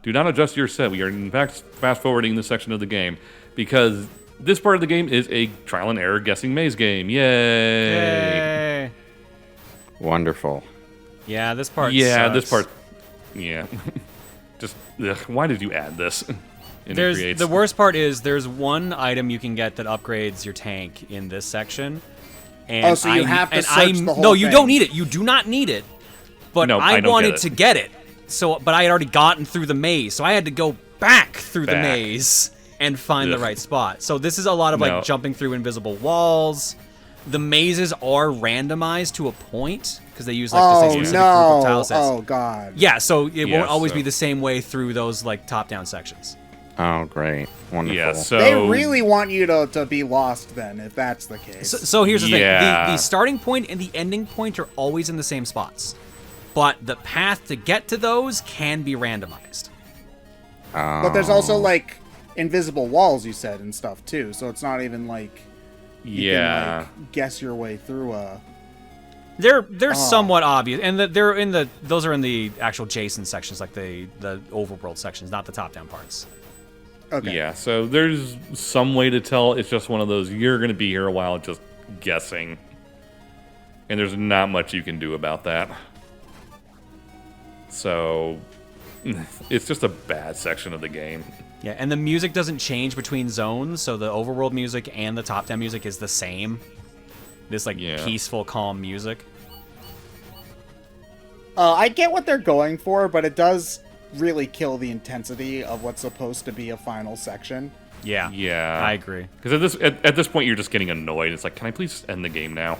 Do not adjust your set. We are, in fact, fast-forwarding this section of the game because this part of the game is a trial-and-error guessing maze game. Yay! Yay! Wonderful. Yeah, this part Yeah, sucks. this part... Yeah. Just, ugh, why did you add this? The worst part is there's one item you can get that upgrades your tank in this section. And so you have to search the whole No, you thing. don't need it. You do not need it. But No, I I don't wanted get it. to get it. But I had already gotten through the maze, so I had to go back through the maze and find the Ugh. right spot. So this is a lot of like No. jumping through invisible walls. The mazes are randomized to a point because they use like the same specific group of tile sets. Oh god. Yeah, so it Yeah, won't always so- be the same way through those like top-down sections. Oh, great. Wonderful. Yeah, so... They really want you to be lost then, if that's the case. So here's the Yeah. thing: the starting point and the ending point are always in the same spots, but the path to get to those can be randomized. But there's also like invisible walls you said and stuff too, so it's not even like you Yeah. can like guess your way through a. They're somewhat obvious, and those are in the actual Jason sections, like the overworld sections, not the top-down parts. Okay. Yeah, so there's some way to tell. It's just one of those, you're going to be here a while just guessing. And there's not much you can do about that. So, it's just a bad section of the game. Yeah, and the music doesn't change between zones, so the overworld music and the top-down music is the same. This like Yeah. peaceful, calm music. I get what they're going for, but it does really kill the intensity of what's supposed to be a final section. Yeah, Yeah. I agree. Because at this point, you're just getting annoyed. It's like, can I please end the game now?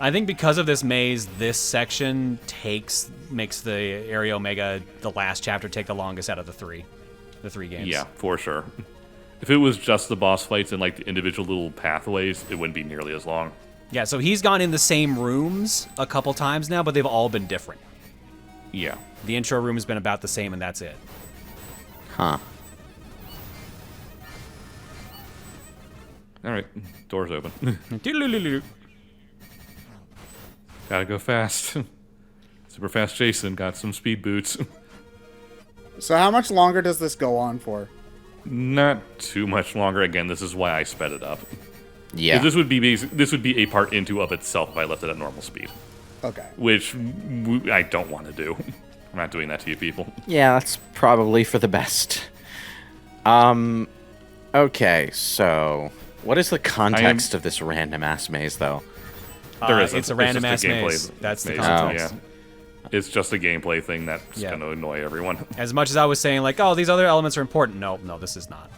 I think because of this maze, this section makes the Area Omega, the last chapter, take the longest out of the three games. Yeah, for sure. If it was just the boss fights and like the individual little pathways, it wouldn't be nearly as long. Yeah, so he's gone in the same rooms a couple times now, but they've all been different. Yeah. The intro room has been about the same, and that's it. Huh. All right, doors open. Doodle-doodle-doodle. Gotta go fast. Super fast Jason got some speed boots. So how much longer does this go on for? Not too much longer. Again, this is why I sped it up. Yeah. This would be a part into of itself if I left it at normal speed, Okay. which I don't want to do. I'm not doing that to you people. Yeah, that's probably for the best. Okay, so what is the context of this random ass maze, though? There isn't. It's a random ass just a gameplay maze. That's the maze. context. Yeah. It's just a gameplay thing that's Yeah. going to annoy everyone. As much as I was saying, like, oh, these other elements are important. No, this is not.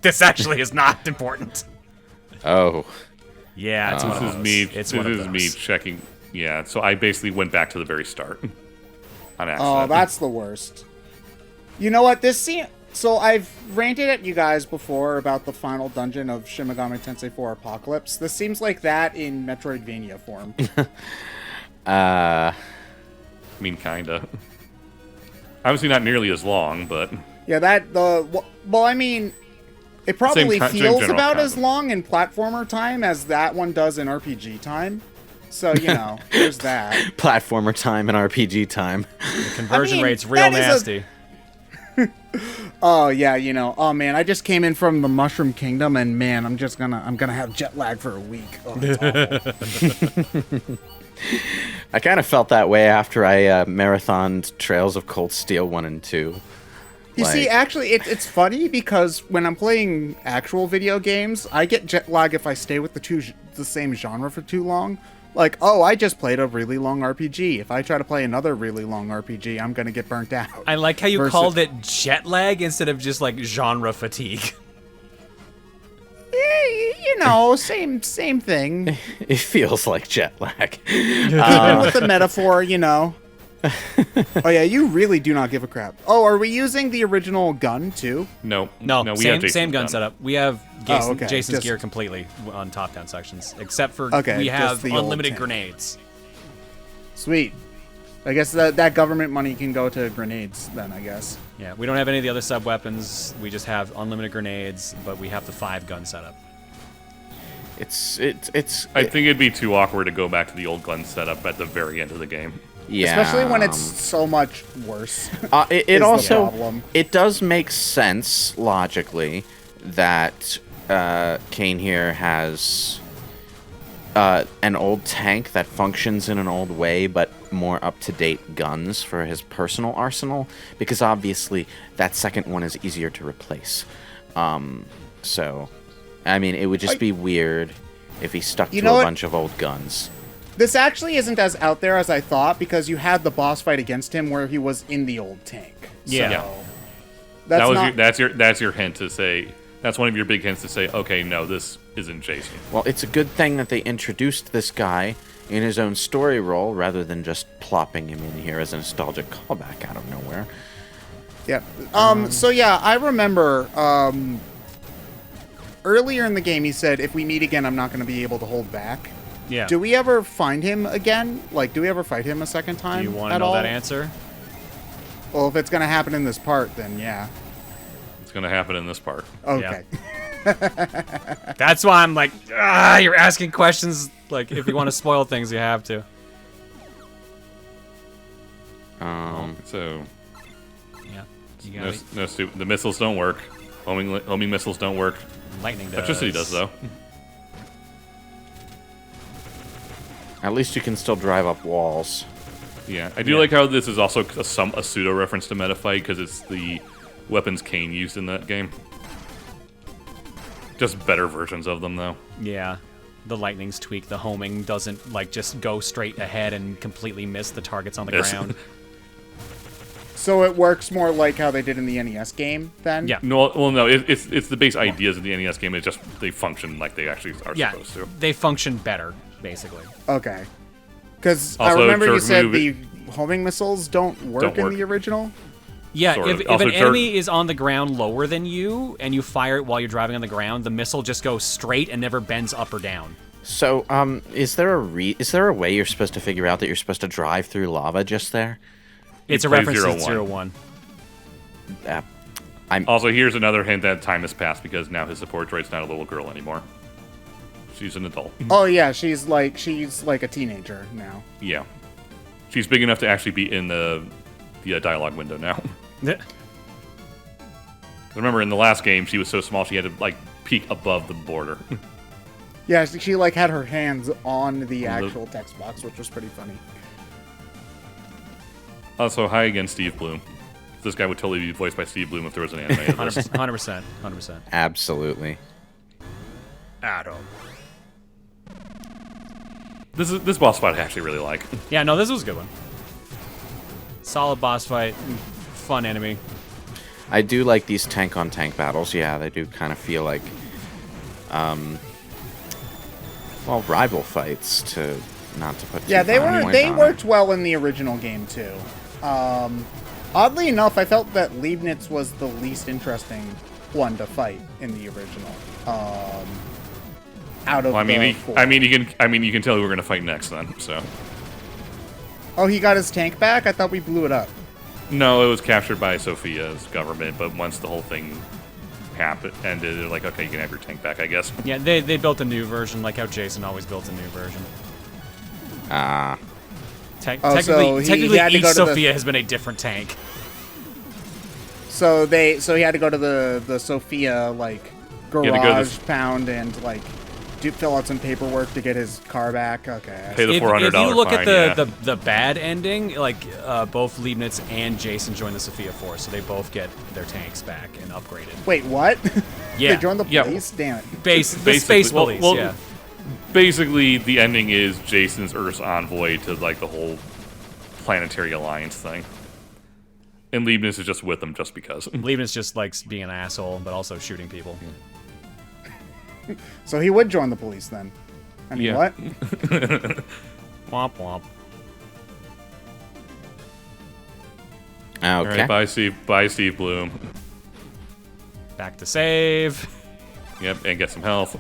This actually is not important. Oh. Yeah, it's one This of is those. me. It's This one of is me those. checking. Yeah, so I basically went back to the very start. On accident. Oh, that's the worst. You know what? So I've ranted at you guys before about the final dungeon of Shin Megami Tensei 4 Apocalypse. This seems like that in Metroidvania form. I mean, kinda. Obviously, not nearly as long, but Yeah, well, I mean, it probably same feels general about as concept. long in platformer time as that one does in RPG time. So, you know, there's that. Platformer time and RPG time. Conversion I mean, rate's real that is nasty. Oh yeah, you know. Oh man, I just came in from the Mushroom Kingdom, and man, I'm gonna have jet lag for a week. Oh, it's awful. I kind of felt that way after I marathoned Trails of Cold Steel 1 and 2. You see, actually, it's funny because when I'm playing actual video games, I get jet lag if I stay with the same genre for too long. Like, oh, I just played a really long RPG. If I try to play another really long RPG, I'm gonna get burnt out. I like how you Versus- called it jet lag instead of just like genre fatigue. You know, same thing. It feels like jet lag. Even with the metaphor, you know. Oh yeah, you really do not give a crap. Oh, are we using the original gun too? no, No, we have same Jason's gun setup. We have okay, Jason's just- gear completely on top-down sections, except for Okay, we just have the old unlimited tank. grenades. Sweet. I guess that government money can go to grenades then, I guess. Yeah, we don't have any of the other sub-weapons. We just have unlimited grenades, but we have the 5-gun setup. It's I think it'd be too awkward to go back to the old gun setup at the very end of the game. Yeah. Especially when it's so much worse. It is the also problem. it does make sense logically that Kane here has an old tank that functions in an old way, but more up-to-date guns for his personal arsenal, because obviously that second one is easier to replace. So, I mean, it would just be weird if he stuck to a bunch of old guns. This actually isn't as out there as I thought, because you had the boss fight against him where he was in the old tank. Yeah. So, That's your hint to say. That's one of your big hints to say, okay, no, this isn't Jason. Well, it's a good thing that they introduced this guy in his own story role rather than just plopping him in here as a nostalgic callback out of nowhere. Yeah. So yeah, I remember earlier in the game he said, if we meet again, I'm not going to be able to hold back. Yeah. Do we ever find him again? Like, do we ever fight him a second time? Do you want to know that answer? Well, if it's going to happen in this part, then yeah. It's going to happen in this part. Okay. Yeah. That's why I'm like, you're asking questions. Like, if you want to spoil things, you have to. So, Yeah. You got the missiles don't work. Homing missiles don't work. lightning does. Electricity does, though. At least you can still drive up walls. Yeah, I do like how this is also a pseudo reference to Metafight, because it's the weapons Kane used in that game. Just better versions of them, though. Yeah. The lightning's tweaked. The homing doesn't, like, just go straight ahead and completely miss the targets on the Yes. ground. So it works more like how they did in the NES game, then? Yeah. No, well, no, it's the base ideas of the NES game. It's just they function like they actually are Yeah. supposed to. They function better, basically. Okay. Because I Also, remember you Turk said move the homing missiles don't work in the original? Yeah, Sort of. if Also, an Turk- enemy is on the ground lower than you and you fire it while you're driving on the ground, the missile just goes straight and never bends up or down. So, is there a way you're supposed to figure out that you're supposed to drive through lava just there? It's a play reference to 0-1. 0-1. Also, here's another hint that time has passed because now his support droid's not a little girl anymore. She's an adult. Oh, yeah, she's like a teenager now. Yeah. She's big enough to actually be in the dialogue window now. Remember, in the last game, she was so small she had to, like, peek above the border. Yeah, she like had her hands on the actual text box, which was pretty funny. Also, hi again, Steve Bloom. This guy would totally be voiced by Steve Bloom if there was an anime of this. 100%. Absolutely. Adam. This boss fight I actually really like. Yeah, no, this was a good one. Solid boss fight. Fun enemy. I do like these tank-on-tank battles. Yeah, they do kind of feel like, well, rival fights, to not to put too Yeah, they fine a were point they on worked it. well in the original game too. Oddly enough, I felt that Leibniz was the least interesting one to fight in the original. Out of Well, the four. I mean, you can tell who we're gonna fight next then. So, Oh, he got his tank back? I thought we blew it up. no, it was captured by Sophia's government, but once the whole thing ended, they're like, okay, you can have your tank back, I guess. Yeah, they built a new version, like how Jason always built a new version. Ah. Oh, so technically, he had to each go to the- Sophia has been a different tank. So he had to go to the Sophia like had to go to garage pound and like fill out some paperwork to get his car back. Okay. Pay the If $400 you look fine, at yeah. the bad ending, like both Leibniz and Jason join the Sophia Force, so they both get their tanks back and upgraded. Wait, what? Yeah. They joined the Yeah. police? Damn it. The Basically- space police, well, yeah. Basically, the ending is Jason's Earth's envoy to like the whole planetary alliance thing, and Leibniz is just with them just because. Leibniz just likes being an asshole, but also shooting people. So he would join the police then. I mean, Yeah. what? Womp womp. Okay. All right, bye, Steve Bloom. Back to save. Yep, and get some health.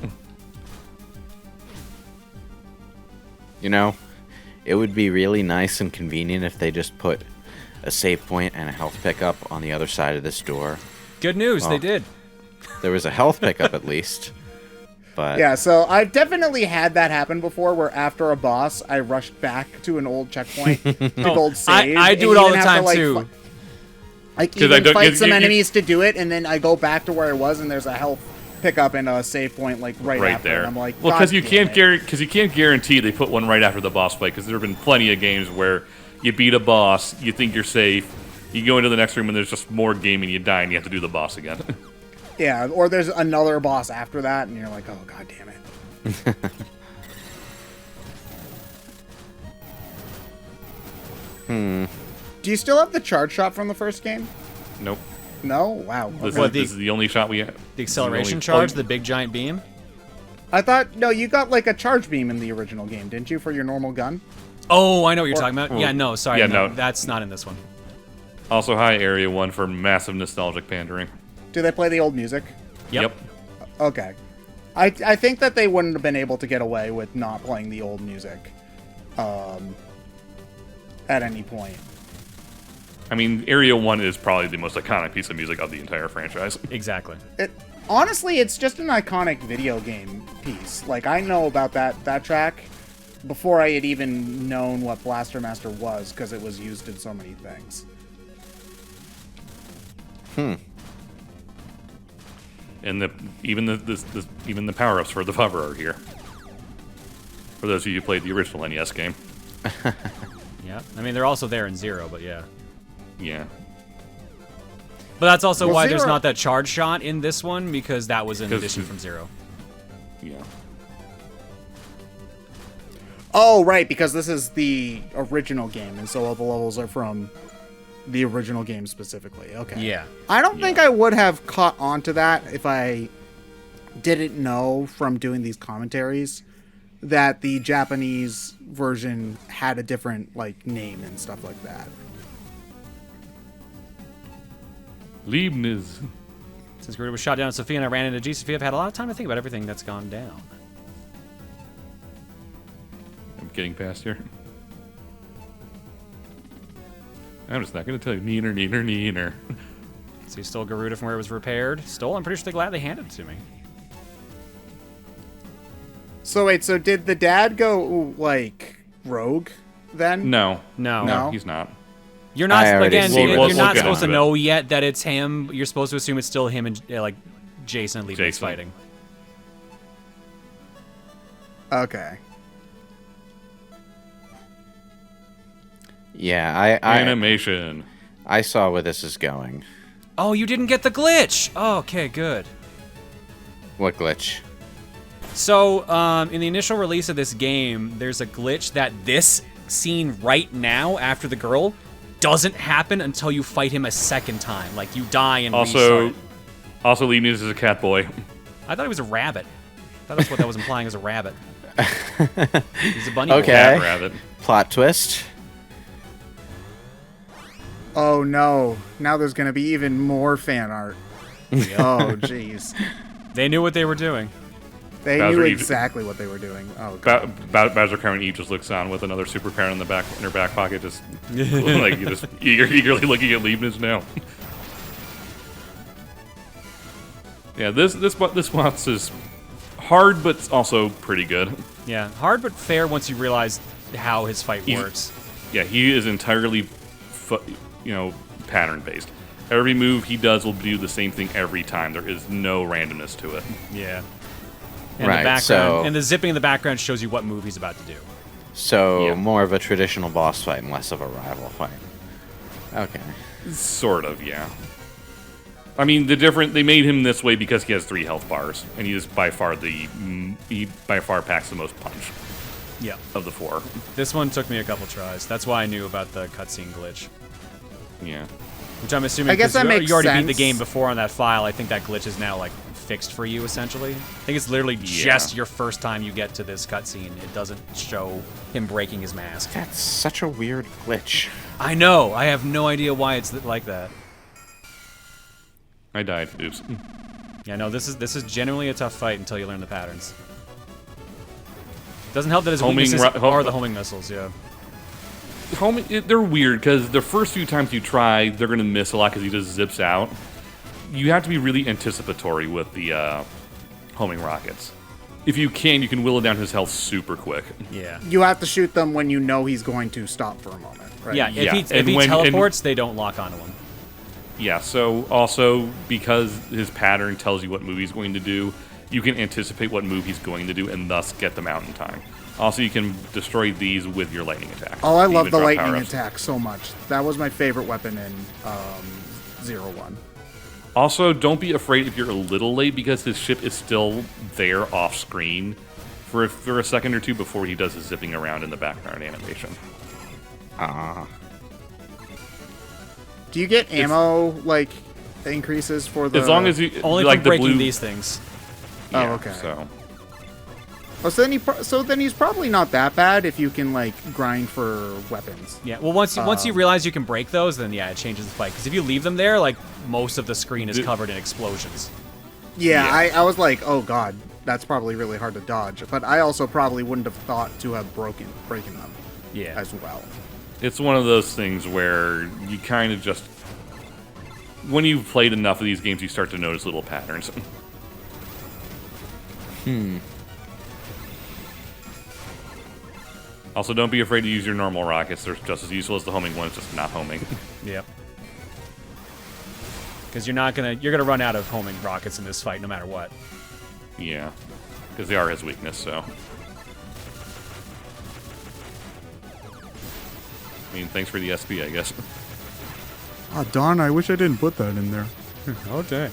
You know, it would be really nice and convenient if they just put a save point and a health pickup on the other side of this door. Good news, Oh. they did. There was a health pickup at least. But Yeah, so I've definitely had that happen before, where after a boss, I rushed back to an old checkpoint to gold save. I do and it all even the have to, time, like, too. Like, 'Cause I even don't- fight 'cause some you- enemies to do it, and then I go back to where I was, and there's a health pickup and a save point, like, right after. there. And I'm like, well, because you can't guarantee they put one right after the boss fight. Because there have been plenty of games where you beat a boss, you think you're safe, you go into the next room and there's just more game and you die and you have to do the boss again. Yeah, or there's another boss after that, and you're like, oh, god damn it. Do you still have the charge shot from the first game? Nope. No? Wow. This, Okay. is, this is the only shot we have. The acceleration only- charge, oh, the big giant beam. I thought, no, you got like a charge beam in the original game, didn't you, for your normal gun? Oh, I know what you're Or- talking about. Yeah, no, sorry, Yeah, no, no. that's not in this one. Also, hi, Area 1 for massive nostalgic pandering. Do they play the old music? Yep. Okay. I think that they wouldn't have been able to get away with not playing the old music at any point. I mean, Area 1 is probably the most iconic piece of music of the entire franchise. Exactly. Honestly, it's just an iconic video game piece. Like, I know about that track before I had even known what Blaster Master was, because it was used in so many things. And even the power-ups for the hover are here. For those of you who played the original NES game. Yeah. I mean, they're also there in Zero, but yeah. Yeah. But that's also Well, why there's Zero- not that charge shot in this one, because that was an 'Cause- addition from Zero. Yeah. Oh, right, because this is the original game, and so all the levels are from the original game specifically. Okay. Yeah. I don't think I would have caught on to that if I didn't know from doing these commentaries that the Japanese version had a different, like, name and stuff like that. Leibniz. Since Garuda was shot down at Sophia and I ran into G, Sophia, I've had a lot of time to think about everything that's gone down. I'm getting past here. I'm just not going to tell you. Neener. So you stole Garuda from where it was repaired. Stole? I'm pretty sure they gladly handed it to me. So wait, so did the dad go, like, rogue then? No. No. No. He's not. You're not, I already again, see you're what- not we'll get supposed to into it. know yet that it's him. You're supposed to assume it's still him and, like, Jason and Leibniz Jason. fighting. Okay. yeah, Animation. I saw where this is going. Oh, you didn't get the glitch! Oh, okay, good. What glitch? So, in the initial release of this game, there's a glitch that this scene right now, after the girl, doesn't happen until you fight him a second time. Like, you die and restart. Also, Leibniz is a cat boy. I thought he was a rabbit. I thought that's what that was implying, as a rabbit. He's a bunny Okay. boy. Cat rabbit. Plot twist. Oh, no. Now there's going to be even more fan art. Oh, jeez. They knew what they were doing. They Bowser knew Eve- exactly what they were doing. Oh, God. Bowser Cameron Eve just looks on with another super parent in her back pocket, just like just eagerly looking at Leibniz now. Yeah, this boss is hard, but it's also pretty good. Yeah, hard but fair once you realize how his fight He's- works. Yeah, he is entirely, pattern based. Every move he does will do the same thing every time. There is no randomness to it. Yeah. And Right, the background, so- and the zipping in the background shows you what move he's about to do. So Yeah. more of a traditional boss fight and less of a rival fight. Okay. Sort of, yeah. I mean, they made him this way because he has 3 health bars, and he is by far packs the most punch Yeah. of the 4. This one took me a couple tries. That's why I knew about the cutscene glitch. Yeah. Which I'm assuming I guess 'cause that you, makes you already beat the sense. game before on that file. I think that glitch is now like fixed for you essentially. I think it's literally just your first time you get to this cutscene. It doesn't show him breaking his mask. That's such a weird glitch. I know. I have no idea why it's like that. I died. Oops. Yeah, no. This is genuinely a tough fight until you learn the patterns. Doesn't help that his Homing weaknesses ro- are the homing missiles. Yeah. They're weird because the first few times you try, they're going to miss a lot because he just zips out. You have to be really anticipatory with the homing rockets. if you can whittle down his health super quick. Yeah. You have to shoot them when you know he's going to stop for a moment, right? Yeah, Yeah, if and he when- teleports, they don't lock onto him. Yeah, so also because his pattern tells you what move he's going to do, you can anticipate what move he's going to do and thus get them out in time. Also, you can destroy these with your lightning attack. Oh, I You love even the drop lightning power-ups. attack so much. That was my favorite weapon in 01. Also, don't be afraid if you're a little late because his ship is still there off screen for a second or two before he does his zipping around in the background animation. Do you get ammo, like, increases for the... As long as you Only like from the breaking blue, these things. Oh, yeah, okay. So Oh, so then he's probably not that bad if you can, like, grind for weapons. Yeah, well, once you realize you can break those, then yeah, it changes the fight. Because if you leave them there, like, most of the screen is covered in explosions. Yeah, Yeah. I was like, oh god, that's probably really hard to dodge. But I also probably wouldn't have thought to have breaking them Yeah. as well. it's one of those things where you kind of just when you've played enough of these games, you start to notice little patterns. Also, don't be afraid to use your normal rockets. They're just as useful as the homing ones, just not homing. Yep. Because you're gonna run out of homing rockets in this fight no matter what. Yeah, because they are his weakness, so. I mean, thanks for the SB, I guess. Oh, darn, I wish I didn't put that in there. Oh dang.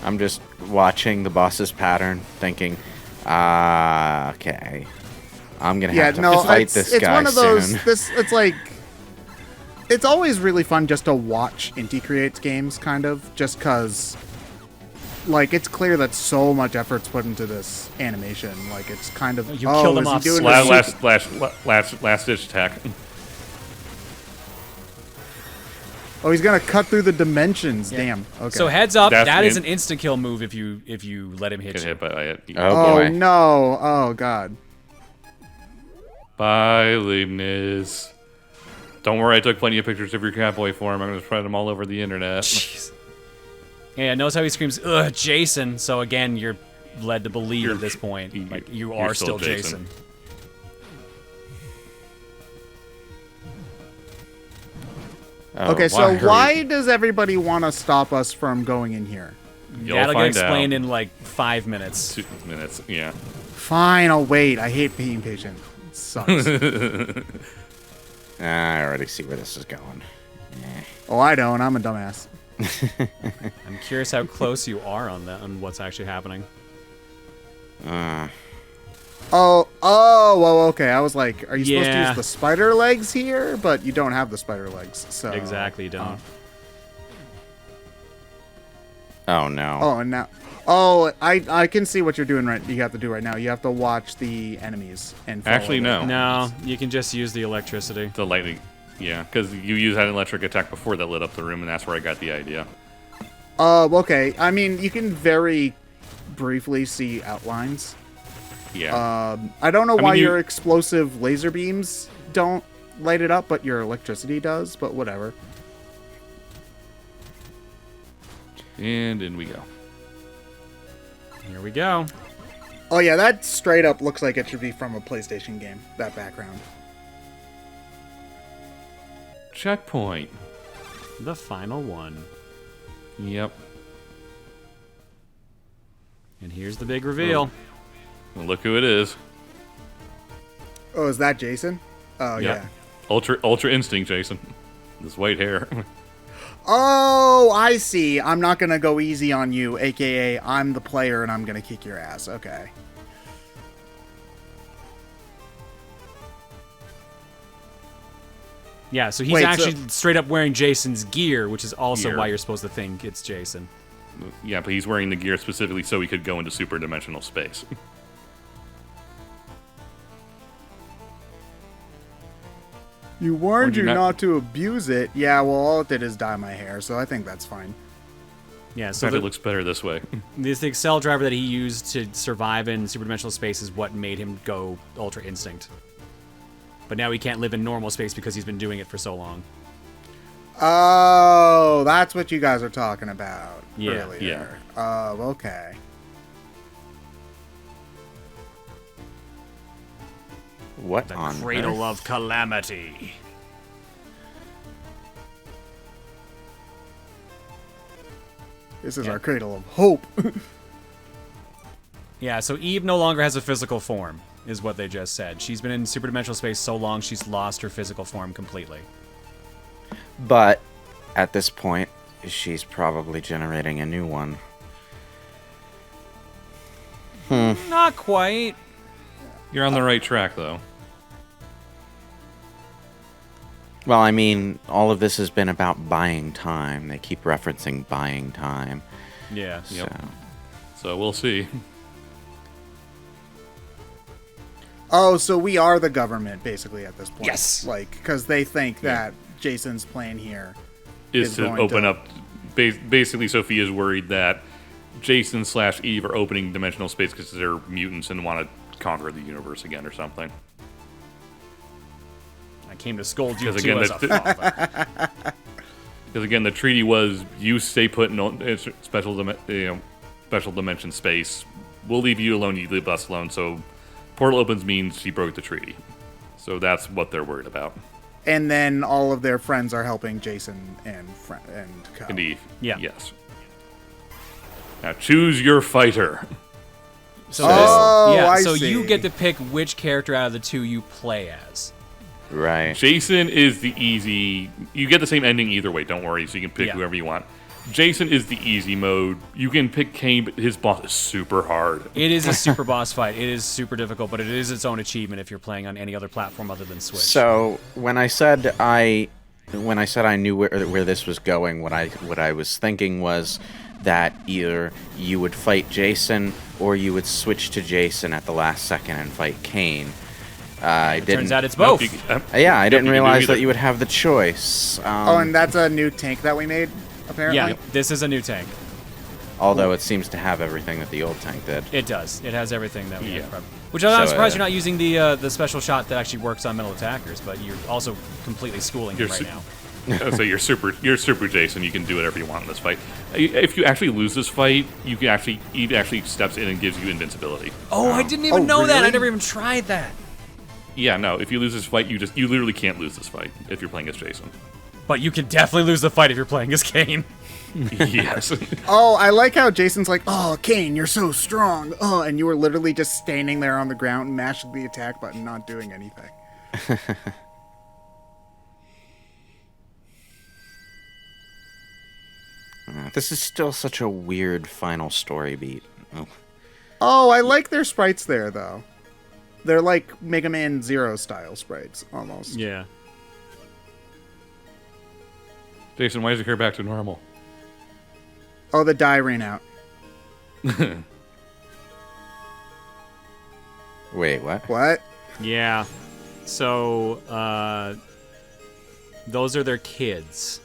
I'm just watching the boss's pattern, thinking, okay, I'm gonna have to fight this it's guy one of those. soon. It's like, it's always really fun just to watch Inti creates games, kind of, just because, like, it's clear that so much effort's put into this animation. Like, it's kind of You killed him is he off doing slow. this Last ditch attack. Oh, he's gonna cut through the dimensions. Damn. Okay. So heads up, That's that is in- an insta kill move if you let him hit Get you. hit by Oh, boy. no! Oh god. Bye, Leibniz. Don't worry, I took plenty of pictures of your catboy form. I'm going to spread them all over the internet. Jeez. Yeah, notice how he screams, "Ugh, Jason!" So again, you're led to believe You're- at this point, like you you're are still still Jason. Jason. Oh, Okay, so hurry. why does everybody want to stop us from going in here? You'll That'll get find explained out. in like 5 minutes. 2 minutes, yeah. Fine, I'll wait. I hate being patient. It sucks. I already see where this is going. Oh, I don't. I'm a dumbass. I'm curious how close you are on what's actually happening. Oh, okay. I was like, are you supposed to Yeah. use the spider legs here? But you don't have the spider legs, so... Exactly, you don't. Oh no. Oh, and now... Oh, I can see what you're doing right. You have to do right now. You have to watch the enemies and follow Actually, them. no. No, you can just use the electricity. The lightning, yeah, because you used that electric attack before that lit up the room, and that's where I got the idea. Okay. I mean, you can very briefly see outlines. Yeah. I don't know I why mean, your explosive laser beams don't light it up, but your electricity does. But whatever. And in we go. Here we go. Oh yeah, that straight up looks like it should be from a PlayStation game. That background. Checkpoint. The final one. Yep. And here's the big reveal. Well, look who it is. Oh, is that Jason? Oh yeah. Ultra instinct, Jason. This white hair. Oh, I see. I'm not gonna go easy on you, aka I'm the player and I'm gonna kick your ass. Okay. Yeah, so he's Wait, actually straight up wearing Jason's gear, which is also Gear. why you're supposed to think it's Jason. Yeah, but he's wearing the gear specifically so he could go into super dimensional space. You warned Would you you not- not to abuse it. Yeah, well, all it did is dye my hair, so I think that's fine. Yeah, So so it looks better this way. the Excel driver that he used to survive in superdimensional space is what made him go Ultra Instinct. But now he can't live in normal space because he's been doing it for so long. Oh, that's what you guys are talking about. Yeah, earlier. yeah. Oh, okay. What The on Cradle earth? of Calamity. This is Yeah. our cradle of hope. Yeah, so Eve no longer has a physical form, is what they just said. She's been in superdimensional space so long, she's lost her physical form completely. But at this point, she's probably generating a new one. Not quite. You're on the right track, though. Well, I mean, all of this has been about buying time. They keep referencing buying time. Yeah. So. Yep. So we'll see. Oh, so we are the government, basically, at this point. Yes. Like, because they think that Jason's plan here Is to going open to- up. Basically, Sophia's worried that Jason/Eve are opening dimensional space because they're mutants and want to conquer the universe again or something. I came to scold you Because too again, as a father. Because again, the treaty was you stay put in special dimension space. We'll leave you alone. You leave us alone. So portal opens means she broke the treaty. So that's what they're worried about. And then all of their friends are helping Jason and Co. Indeed. Yeah. Yes. Now choose your fighter. So, Oh, yeah, I so see. you get to pick which character out of the two you play as. Right. Jason is the easy. You get the same ending either way. Don't worry. So you can pick Yeah. whoever you want. Jason is the easy mode. You can pick Kane, but his boss is super hard. It is a super boss fight. It is super difficult, but it is its own achievement if you're playing on any other platform other than Switch. So when I said I knew where this was going, what I was thinking was that either you would fight Jason or you would switch to Jason at the last second and fight Kane. I didn't. Turns out it's Nope, both. Yeah, I didn't you can do realize either. that you would have the choice. Oh, and that's a new tank that we made, apparently? Yeah, this is a new tank. Although it seems to have everything that the old tank did. It does. It has everything that we Yeah. had. Which I'm not So, surprised you're not using the special shot that actually works on metal attackers, but you're also completely schooling him You're right su- now. So you're super Jason. You can do whatever you want in this fight. If you actually lose this fight, Eve actually steps in and gives you invincibility. Oh, I didn't even Oh, know that. I really? never even tried that. Yeah, no. If you lose this fight, you literally can't lose this fight if you're playing as Jason. But you can definitely lose the fight if you're playing as Kane. Yes. Oh, I like how Jason's like, oh, Kane, you're so strong. Oh, and you were literally just standing there on the ground, mashing the attack button, not doing anything. This is still such a weird final story beat. Oh. Oh, I like their sprites there, though. They're like Mega Man Zero style sprites, almost. Yeah. Jason, why does your hair back to normal? Oh, the dye ran out. Wait, what? What? Yeah. So, those are their kids.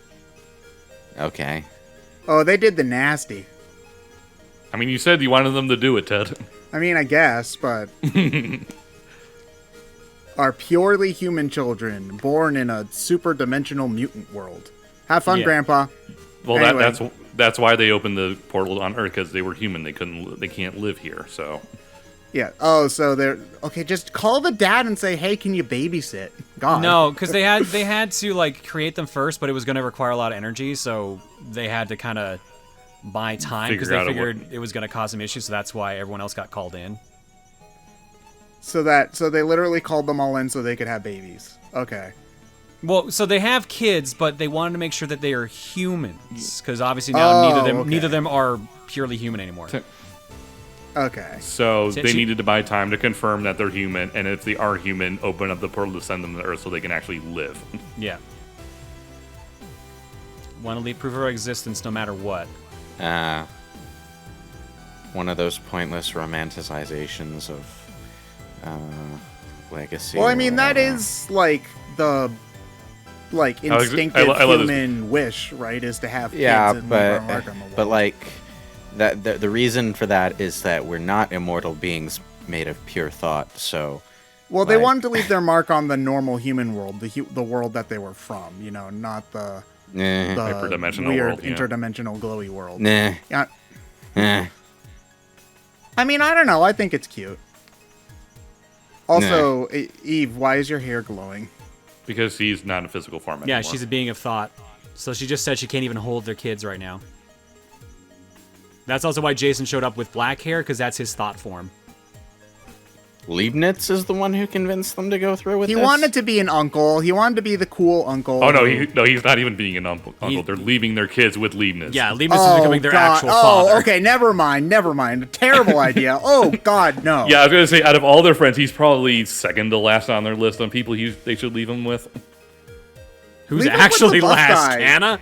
Okay. Oh, they did the nasty. I mean, you said you wanted them to do it, Ted. I mean, I guess, but... are purely human children born in a super dimensional mutant world. Have fun, Yeah. Grandpa. Well, Anyway. that's why they opened the portal on Earth, because they were human. They can't live here. So Yeah. Oh, so they're... Okay, just call the dad and say, hey, can you babysit? God. No, because they had to like create them first, but it was going to require a lot of energy, so they had to kind of buy time because Figure they out figured it was going to cause some issues. So that's why everyone else got called in. So they literally called them all in so they could have babies. Okay. Well, so they have kids, but they wanted to make sure that they are humans because obviously now Oh, neither of them are purely human anymore. Okay. So Since they you- needed to buy time to confirm that they're human, and if they are human, open up the portal to send them to Earth so they can actually live. Yeah. Want to leave proof of our existence no matter what. One of those pointless romanticizations of legacy. Well, I or mean, that whatever. is like the I instinctive love this. human wish, right? Is to have Yeah, kids and leave our mark on the but world. like that the reason for that is that we're not immortal beings made of pure thought. So Well, they like- wanted to leave their mark on the normal human world, the world that they were from. You know, not the Nah. the Hyperdimensional weird world, yeah. interdimensional glowy world. Nah. Yeah. Eh. I mean, I don't know. I think it's cute. Also, Eve, why is your hair glowing? Because he's not in physical form anymore. Yeah, she's a being of thought. So she just said she can't even hold their kids right now. That's also why Jason showed up with black hair, because that's his thought form. Leibniz is the one who convinced them to go through with He this? wanted to be an uncle. He wanted to be the cool uncle. Oh, no, who- he's not even being an uncle. They're leaving their kids with Leibniz. Yeah, Leibniz is becoming their actual father. Oh, okay, never mind. A terrible idea. Oh, God, no. Yeah, I was going to say, out of all their friends, he's probably second to last on their list on people they should leave him with. Who's Leave him with actually the buff last? guy. Anna?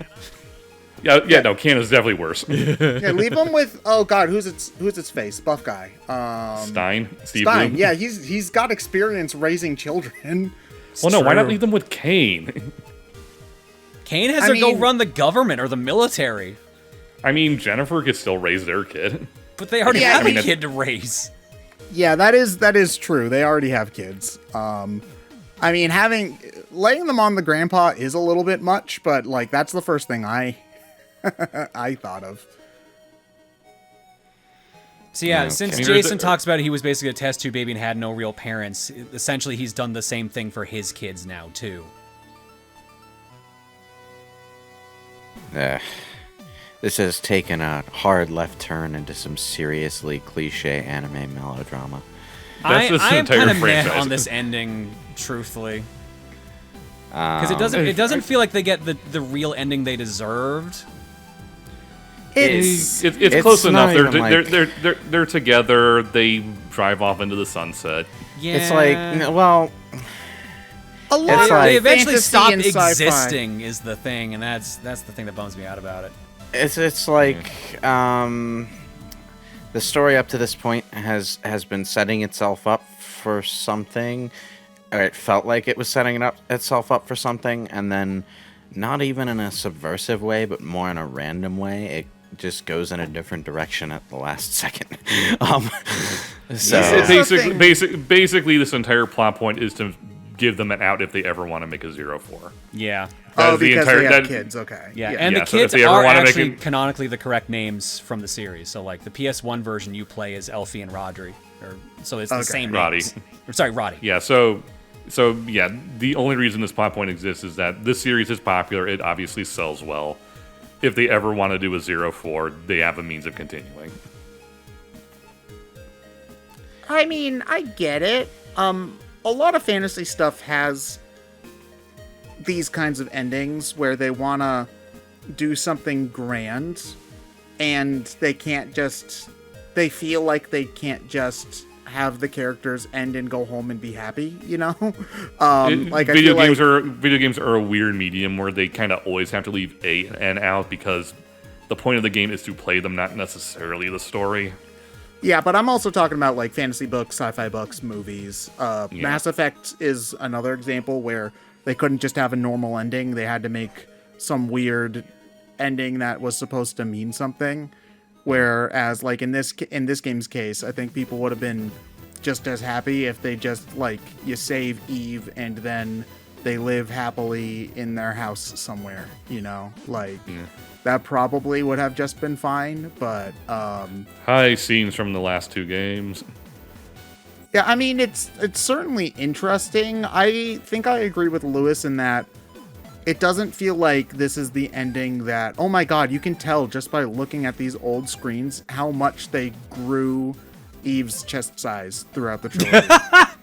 Yeah, no, Canada's definitely worse. Yeah, leave him with. Oh God, who's its face? Buff guy. Steve Stein. Bloom. Yeah, he's got experience raising children. Well, no, why not True. leave them with Kane? Kane has I to go mean- run the government or the military. I mean, Jennifer could still raise their kid. But they already Yeah, have I mean, a kid to raise. Yeah, that is true. They already have kids. I mean, laying them on the grandpa is a little bit much, but like that's the first thing I thought of. So yeah, Okay. since I mean, Jason talks about it, he was basically a test tube baby and had no real parents. Essentially, he's done the same thing for his kids now too. This has taken a hard left turn into some seriously cliche anime melodrama. That's this I am entire kind of meh franchise. on this ending, truthfully, because it doesn't feel like they get the real ending they deserved. It's It's close enough. not even like- They're together. They drive off into the sunset. Yeah, It's like, well, a lot It's of like- they eventually fantasy stop and sci-fi. existing is the thing, and that's the thing that bums me out about it. it's like the story up to this point has been setting itself up for something, or it felt like it was setting itself up for something, and then not even in a subversive way, but more in a random way, it just goes in a different direction at the last second. So Basically, this entire plot point is to give them an out if they ever want to make a 0-4. Yeah, That Oh, is the because entire- they have that- kids. Okay. yeah, and Yeah, the so if kids they ever are wanna make actually it- canonically the correct names from the series. So like the PS1 version you play is Elfie and Rodri, so it's the Okay. same Roddy. names. Or, sorry, Roddy. Yeah, so yeah, the only reason this plot point exists is that this series is popular. It obviously sells well. If they ever want to do a 0-4, they have a means of continuing. I mean, I get it. A lot of fantasy stuff has these kinds of endings where they want to do something grand and they feel like they can't just have the characters end and go home and be happy, you know? Like I video feel games like, video games are a weird medium where they kind of always have to leave A and N out because the point of the game is to play them, not necessarily the story. yeah, but I'm also talking about like fantasy books, sci-fi books, movies. Mass Effect is another example where they couldn't just have a normal ending. They had to make some weird ending that was supposed to mean something. Whereas, like in this game's case, I think people would have been just as happy if they just like you save Eve and then they live happily in their house somewhere. You know, like that probably would have just been fine. But High scenes from the last two games. yeah, I mean it's certainly interesting. I think I agree with Lewis in that it doesn't feel like this is the ending that, oh my god, you can tell just by looking at these old screens how much they grew Eve's chest size throughout the trilogy.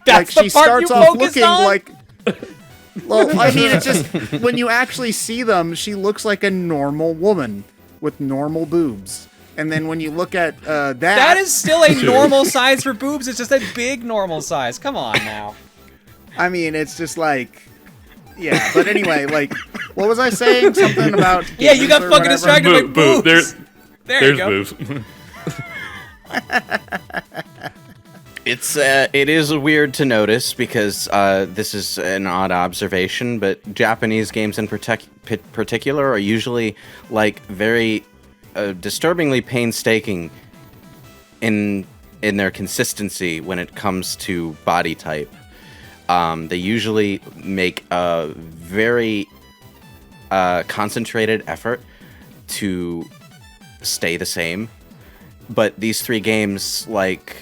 That's the part you focused on? like. Well, I mean, it's just when you actually see them, she looks like a normal woman with normal boobs. And then when you look at That is still a normal size for boobs. It's just a big normal size. Come on now. I mean, it's just like, yeah. But anyway, like, what was I saying? Something about Yeah, you got games or fucking whatever? distracted by Boo, boobs. There you there's go. boobs. it is weird to notice because this is an odd observation, but Japanese games in particular are usually like very disturbingly painstaking in their consistency when it comes to body type. They usually make a very concentrated effort to stay the same, but these 3 games, like,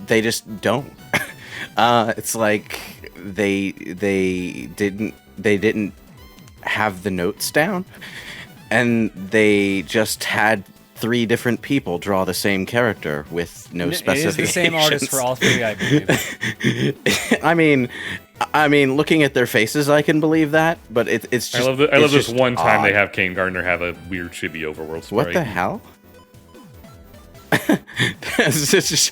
they just don't. It's like they didn't have the notes down, and they just had 3 different people draw the same character with no specifications. It is the same artist for all 3, I believe. I mean, looking at their faces, I can believe that, but it's just. I love this one time odd. they have Kane Gardner have a weird chibi overworld sprite. What the hell? It's just,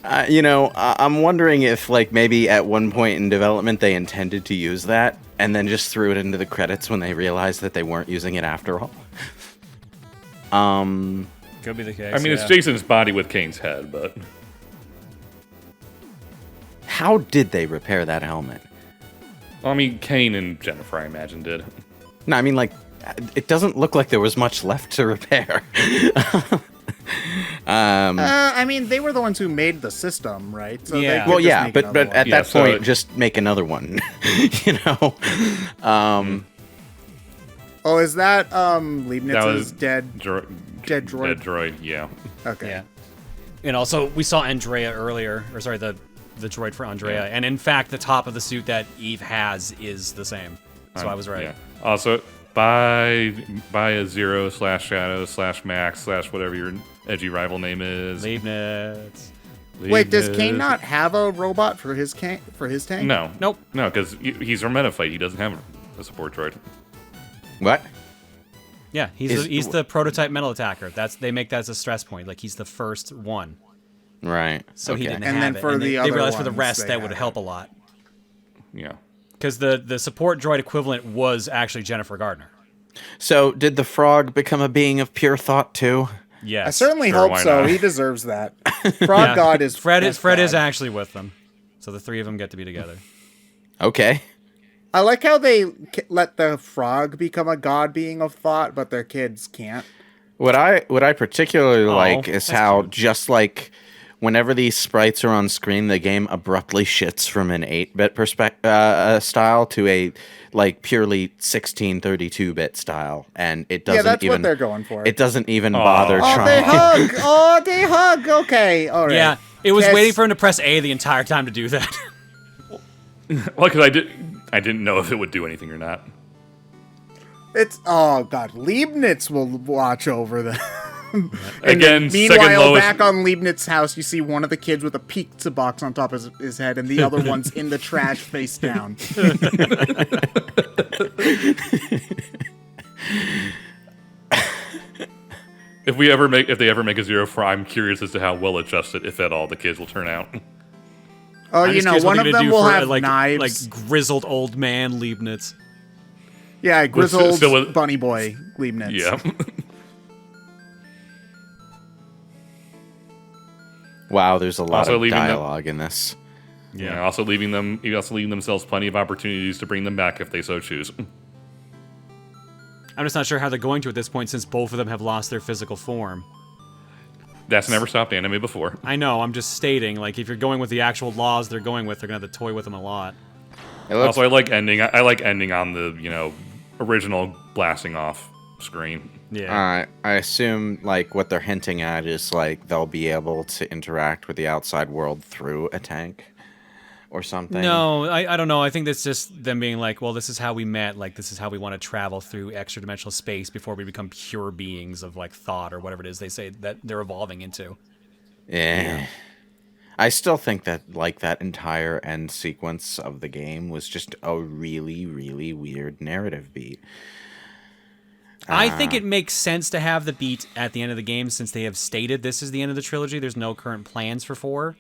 I'm wondering if, like, maybe at one point in development they intended to use that and then just threw it into the credits when they realized that they weren't using it after all. Could be the case. I mean, it's Jason's body with Kane's head, but How did they repair that helmet? I mean, Kane and Jennifer, I imagine, did. No, I mean, like, it doesn't look like there was much left to repair. I mean, they were the ones who made the system, right? So Yeah. they could Well, just yeah, make but another one. at Yeah, that so point, it- just make another one. You know. Oh, is that Leibniz's was dead Dead droid? Dead droid, yeah. Okay. Yeah. And also, we saw Andrea earlier, or sorry, the droid for Andrea, and in fact, the top of the suit that Eve has is the same. So I was right. Yeah. Also, buy a Zero/Shadow/Max/ whatever your edgy rival name is. Leibniz. Wait, does Leibniz. Kane not have a robot for his tank? No. Nope. No, because he's from Metafight. He doesn't have a support droid. What? Yeah, he's the prototype metal attacker. They make that as a stress point. Like he's the first one. Right. So he okay. didn't And have then it. for And the they other realized for the ones, rest they that would have help it. a lot. Yeah. Because the support droid equivalent was actually Jennifer Gardner. So, did the frog become a being of pure thought too? Yes. I certainly Sure, hope why so. not? He deserves that. Frog Yeah. God is Fred best is God. actually with them. So the 3 of them get to be together. Okay. I like how they let the frog become a god being of thought, but their kids can't. What I particularly like is that's how cute. just like whenever these sprites are on screen, the game abruptly shifts from an 8-bit style to a like purely 1632-bit style, and it doesn't Yeah, that's even what they're going for. it doesn't even bother Oh, trying. they hug! Oh, they hug! Okay, all right. Yeah, it was Kiss. waiting for him to press A the entire time to do that. Well, because I didn't know if it would do anything or not. It's oh god, Leibniz will watch over them. Again, second Meanwhile, lowest. back on Leibniz's house, you see one of the kids with a pizza box on top of his head, and the other one's in the trash face down. If they ever make a Zero for, I'm curious as to how well adjusted, if at all, the kids will turn out. Oh, I'm you just know, curious what one they're of gonna them do will for, have like knives. grizzled old man Leibniz. Yeah, grizzled still with- bunny boy Leibniz. Yeah. Wow, there's a lot Also of leaving them- dialogue in this. Yeah. Also leaving themselves plenty of opportunities to bring them back if they so choose. I'm just not sure how they're going to at this point since both of them have lost their physical form. That's never stopped anime before. I know, I'm just stating, like, if you're going with the actual laws they're going with, they're going to have to toy with them a lot. It looks, Also, I like ending on the original blasting off screen. Yeah. I assume like what they're hinting at is like they'll be able to interact with the outside world through a tank or something. No, I don't know. I think that's just them being like, well, this is how we met. Like, this is how we want to travel through extra dimensional space before we become pure beings of, like, thought or whatever it is they say that they're evolving into. Yeah. I still think that like that entire end sequence of the game was just a really, really weird narrative beat. I think it makes sense to have the beat at the end of the game since they have stated this is the end of the trilogy. There's no current plans for 4.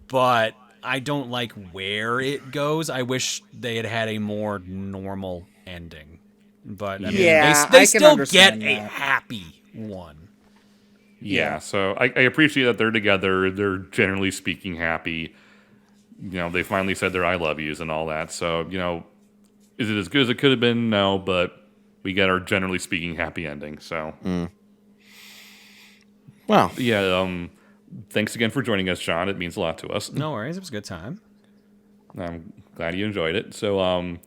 But I don't like where it goes. I wish they had had a more normal ending. But I mean, Yeah, they I can still get understand a that. happy one. Yeah, so I appreciate that they're together. They're generally speaking happy. They finally said their I love yous and all that. So, is it as good as it could have been? No, but we get our generally speaking happy ending. So, Well, yeah, thanks again for joining us, John. It means a lot to us. No worries. It was a good time. I'm glad you enjoyed it. So,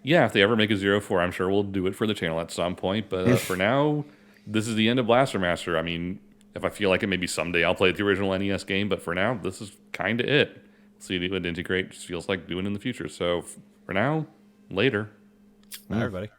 Yeah, if they ever make a 0-4, I'm sure we'll do it for the channel at some point. But for now, this is the end of Blaster Master. I mean, if I feel like it, maybe someday I'll play the original NES game. But for now, this is kind of it. See what Integrate feels like doing in the future. So for now, later. Bye, everybody.